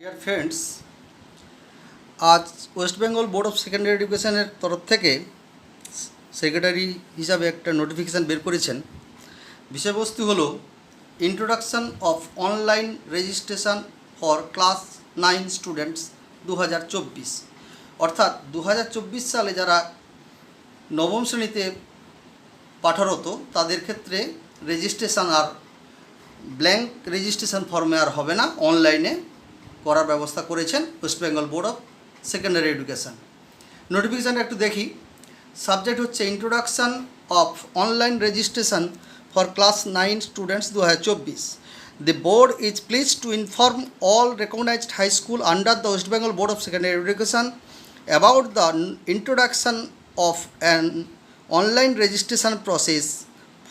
Dear friends, আজ West Bengal board of secondary এডুকেশনের তরফ থেকে সেক্রেটারি হিসাবে একটা নোটিফিকেশান বের করেছেন। বিষয়বস্তু হলো introduction of online registration for class 9 students 2024। অর্থাৎ 2024 সালে যারা নবম শ্রেণীতে পাঠরত তাদের ক্ষেত্রে রেজিস্ট্রেশন আর ব্ল্যাঙ্ক রেজিস্ট্রেশন ফর্মে আর হবে না, অনলাইনে করার ব্যবস্থা করেছেন West Bengal board of secondary education. নোটিফিকেশানটা একটু দেখি। সাবজেক্ট হচ্ছে introduction of online registration for class 9 students 2024। The board is pleased to inform all recognized high school under the West Bengal Board of Secondary Education about the introduction of an online registration process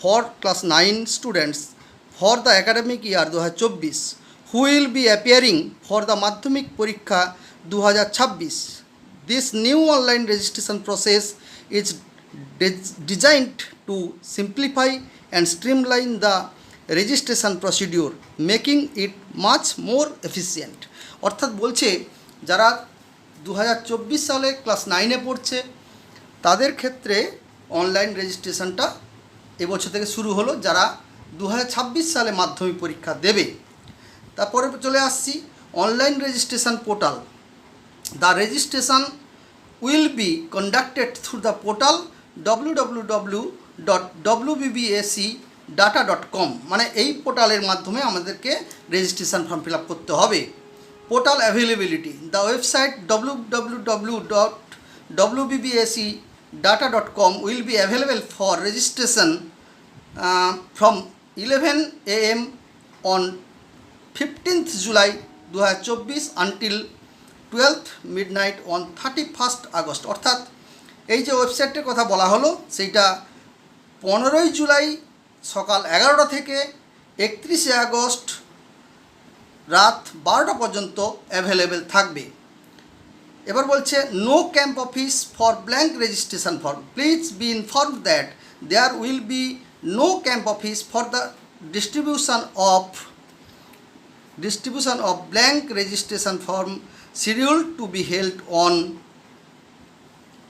for class 9 students for the academic year 2024 who will be appearing for the Madhyamik Porikha 2026. This new online registration process is designed to simplify and streamline the registration procedure, making it much more efficient. অর্থাৎ বলছে যারা 2024 সালে class 9-এ পড়ছে তাদের ক্ষেত্রে online রেজিস্ট্রেশনটা এবছর থেকে শুরু হলো, যারা 2026 সালে মাধ্যমিক পরীক্ষা দেবে। তারপরে চলে আসছি online registration portal. The registration will be conducted through the portal www.wbbacdata.com। মানে এই পোর্টালের মাধ্যমে আমাদেরকে রেজিস্ট্রেশন ফর্ম ফিল আপ করতে হবে। Portal availability, the website www.wbbacdata.com will be available for registration from 11 AM on 15th July 2024 until 12th midnight on 31st August। অর্থাৎ এই যে ওয়েবসাইটের কথা বলা হলো সেইটা 15ই জুলাই সকাল 11টা থেকে 31শে আগস্ট রাত 12টা পর্যন্ত অ্যাভেলেবেল থাকবে। এবার বলছে no camp office for blank registration form, please be inform that there will be no camp office for the distribution of blank registration form scheduled to be held on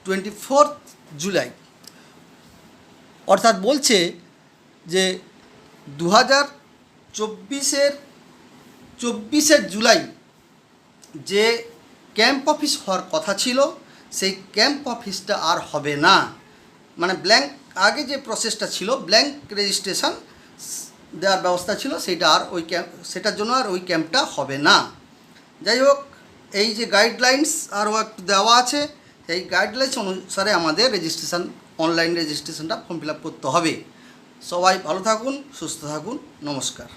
24th July। অর্থাৎ বলছে যে 2024-এর জুলাই যে camp office হওয়ার কথা ছিল সেই camp অফিসটা আর হবে না। মানে ব্ল্যাঙ্ক আগে যে প্রসেসটা ছিল ব্ল্যাঙ্ক রেজিস্ট্রেশন দেওয়ার ব্যবস্থা ছিল সেটার জন্য আর ওই ক্যাম্পটা হবে না। যাই হোক, এই যে গাইডলাইন্স আরও একটু দেওয়া আছে, এই গাইডলাইন্স অনুসারে আমাদের অনলাইন রেজিস্ট্রেশনটা ফর্ম ফিল আপ করতে হবে। সবাই ভালো থাকুন, সুস্থ থাকুন, নমস্কার।